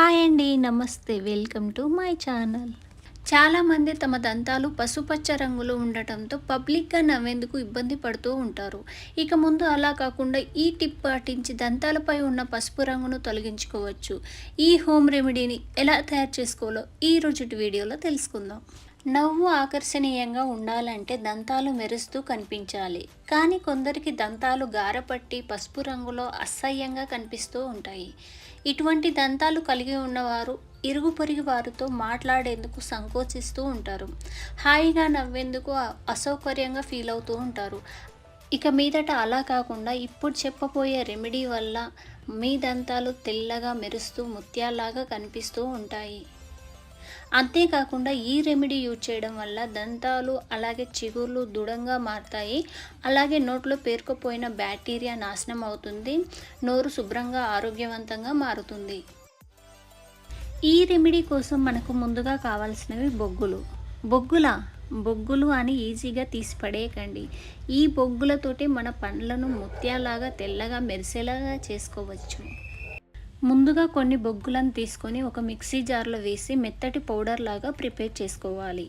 Hi అండి. నమస్తే. Welcome to my channel. చాలామంది తమ దంతాలు పసుపచ్చ రంగులో ఉండటంతో పబ్లిక్‌గా నవ్వేందుకు ఇబ్బంది పడుతూ ఉంటారు. ఇక ముందు అలా కాకుండా ఈ టిప్ పాటించి దంతాలపై ఉన్న పసుపు రంగును తొలగించుకోవచ్చు. ఈ హోమ్ రెమెడీని ఎలా తయారు చేసుకోవాలో ఈ రోజుటి వీడియోలో తెలుసుకుందాం. నవ్వు ఆకర్షణీయంగా ఉండాలంటే దంతాలు మెరుస్తూ కనిపించాలి. కానీ కొందరికి దంతాలు గారపట్టి పసుపు రంగులో అసహ్యంగా కనిపిస్తూ ఉంటాయి. ఇటువంటి దంతాలు కలిగి ఉన్నవారు ఇరుగు పొరుగు వారితో మాట్లాడేందుకు సంకోచిస్తూ ఉంటారు. హాయిగా నవ్వేందుకు అసౌకర్యంగా ఫీల్ అవుతూ ఉంటారు. ఇక మీదట అలా కాకుండా ఇప్పుడు చెప్పబోయే రెమెడీ వల్ల మీ దంతాలు తెల్లగా మెరుస్తూ ముత్యాల్లాగా కనిపిస్తూ ఉంటాయి. అంతేకాకుండా ఈ రెమెడీ యూజ్ చేయడం వల్ల దంతాలు అలాగే చిగుర్లు దృఢంగా మారతాయి. అలాగే నోట్లో పేరుకుపోయిన బ్యాక్టీరియా నాశనం అవుతుంది. నోరు శుభ్రంగా ఆరోగ్యవంతంగా మారుతుంది. ఈ రెమెడీ కోసం మనకు ముందుగా కావాల్సినవి బొగ్గులు అని ఈజీగా తీసి పడేయకండి. ఈ బొగ్గులతోటి మన పండ్లను ముత్యాలాగా తెల్లగా మెరిసేలాగా చేసుకోవచ్చు. ముందుగా కొన్ని బొగ్గులను తీసుకొని ఒక మిక్సీ జార్లో వేసి మెత్తటి పౌడర్ లాగా ప్రిపేర్ చేసుకోవాలి.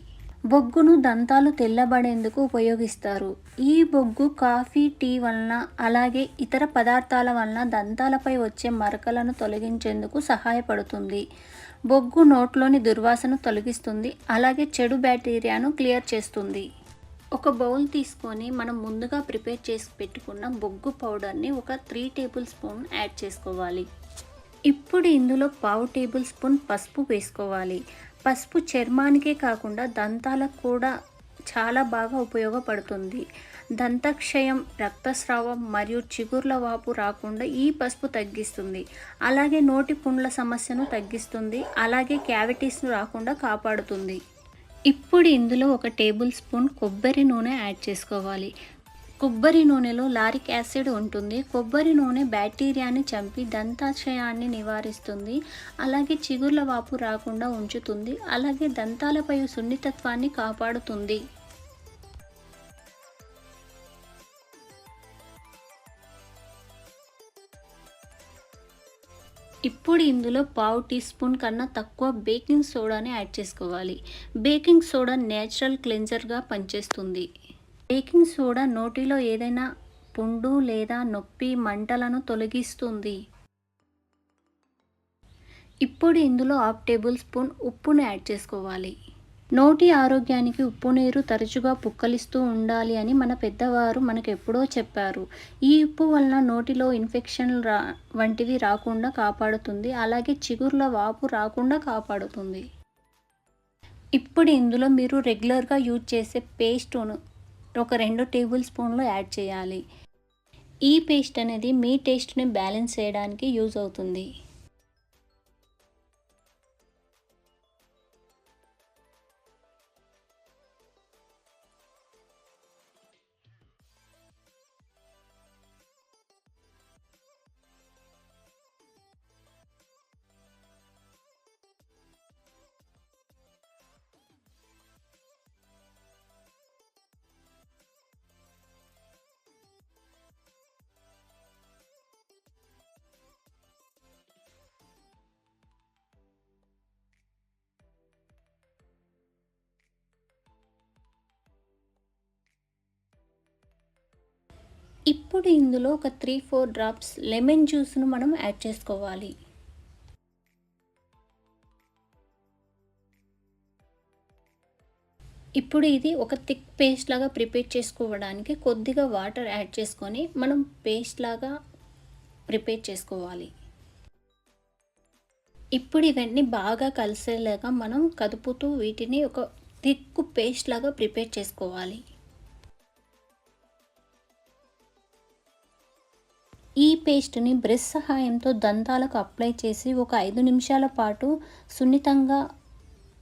బొగ్గును దంతాలు తెల్లబడేందుకు ఉపయోగిస్తారు. ఈ బొగ్గు కాఫీ, టీ వలన అలాగే ఇతర పదార్థాల వలన దంతాలపై వచ్చే మరకలను తొలగించేందుకు సహాయపడుతుంది. బొగ్గు నోట్లోని దుర్వాసన తొలగిస్తుంది. అలాగే చెడు బ్యాక్టీరియాను క్లియర్ చేస్తుంది. ఒక బౌల్ తీసుకొని మనం ముందుగా ప్రిపేర్ చేసి పెట్టుకున్న బొగ్గు పౌడర్ని ఒక 3 టేబుల్ స్పూన్ యాడ్ చేసుకోవాలి. ఇప్పుడు ఇందులో పావు టేబుల్ స్పూన్ పసుపు వేసుకోవాలి. పసుపు చర్మానికే కాకుండా దంతాలకు కూడా చాలా బాగా ఉపయోగపడుతుంది. దంతక్షయం, రక్తస్రావం మరియు చిగుర్ల వాపు రాకుండా ఈ పసుపు తగ్గిస్తుంది. అలాగే నోటి పుండ్ల సమస్యను తగ్గిస్తుంది. అలాగే క్యావిటీస్ను రాకుండా కాపాడుతుంది. ఇప్పుడు ఇందులో ఒక టేబుల్ స్పూన్ కొబ్బరి నూనె యాడ్ చేసుకోవాలి. కొబ్బరి నూనెలో లారిక్ యాసిడ్ ఉంటుంది. కొబ్బరి నూనె బ్యాక్టీరియాని చంపి దంతాశయాన్ని నివారిస్తుంది. అలాగే చిగుర్ల వాపు రాకుండా ఉంచుతుంది. అలాగే దంతాలపై సున్నితత్వాన్ని కాపాడుతుంది. ఇప్పుడు ఇందులో పావు టీ స్పూన్ కన్నా తక్కువ బేకింగ్ సోడాని యాడ్ చేసుకోవాలి. బేకింగ్ సోడా నేచురల్ క్లెన్జర్గా పనిచేస్తుంది. బేకింగ్ సోడా నోటిలో ఏదైనా పుండు లేదా నొప్పి, మంటలను తొలగిస్తుంది. ఇప్పుడు ఇందులో హాఫ్ టేబుల్ స్పూన్ ఉప్పును యాడ్ చేసుకోవాలి. నోటి ఆరోగ్యానికి ఉప్పు నీరు తరచుగా పుక్కలిస్తూ ఉండాలి అని మన పెద్దవారు మనకు ఎప్పుడో చెప్పారు. ఈ ఉప్పు వలన నోటిలో ఇన్ఫెక్షన్లు వంటివి రాకుండా కాపాడుతుంది. అలాగే చిగుర్ల వాపు రాకుండా కాపాడుతుంది. ఇప్పుడు ఇందులో మీరు రెగ్యులర్గా యూజ్ చేసే పేస్టును ఒక 2 టేబుల్ స్పూన్లు యాడ్ చేయాలి. ఈ పేస్ట్ అనేది మీ టేస్ట్ని బ్యాలెన్స్ చేయడానికి యూజ్ అవుతుంది. ఇప్పుడు ఇందులో ఒక 3-4 డ్రాప్స్ లెమన్ జ్యూస్ను మనం యాడ్ చేసుకోవాలి. ఇప్పుడు ఇది ఒక థిక్ పేస్ట్ లాగా ప్రిపేర్ చేసుకోవడానికి కొద్దిగా వాటర్ యాడ్ చేసుకొని మనం పేస్ట్ లాగా ప్రిపేర్ చేసుకోవాలి. ఇప్పుడు ఇవన్నీ బాగా కలిసేలాగా మనం కదుపుతూ వీటిని ఒక థిక్ పేస్ట్ లాగా ప్రిపేర్ చేసుకోవాలి. ఈ పేస్ట్ని బ్రష్ సహాయంతో దంతాలకు అప్లై చేసి ఒక 5 నిమిషాల పాటు సున్నితంగా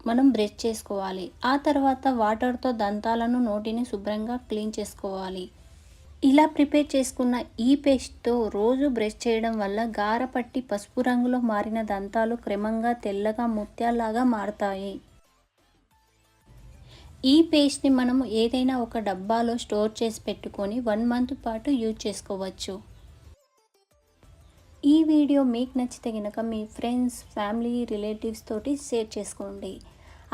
మనం బ్రష్ చేసుకోవాలి. ఆ తర్వాత వాటర్తో దంతాలను, నోటిని శుభ్రంగా క్లీన్ చేసుకోవాలి. ఇలా ప్రిపేర్ చేసుకున్న ఈ పేస్ట్తో రోజు బ్రష్ చేయడం వల్ల గారపట్టి పసుపు రంగులో మారిన దంతాలు క్రమంగా తెల్లగా ముత్యాల్లాగా మారతాయి. ఈ పేస్ట్ని మనం ఏదైనా ఒక డబ్బాలో స్టోర్ చేసి పెట్టుకొని 1 మంత్ పాటు యూజ్ చేసుకోవచ్చు. ఈ వీడియో మీకు నచ్చితే గనక మీ ఫ్రెండ్స్, ఫ్యామిలీ, రిలేటివ్స్ తోటి షేర్ చేసుకోండి.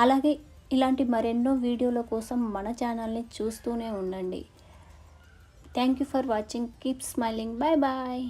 అలాగే ఇలాంటి మరెన్నో వీడియోల కోసం మన ఛానల్ని చూస్తూనే ఉండండి. Thank you for watching. Keep smiling. Bye bye.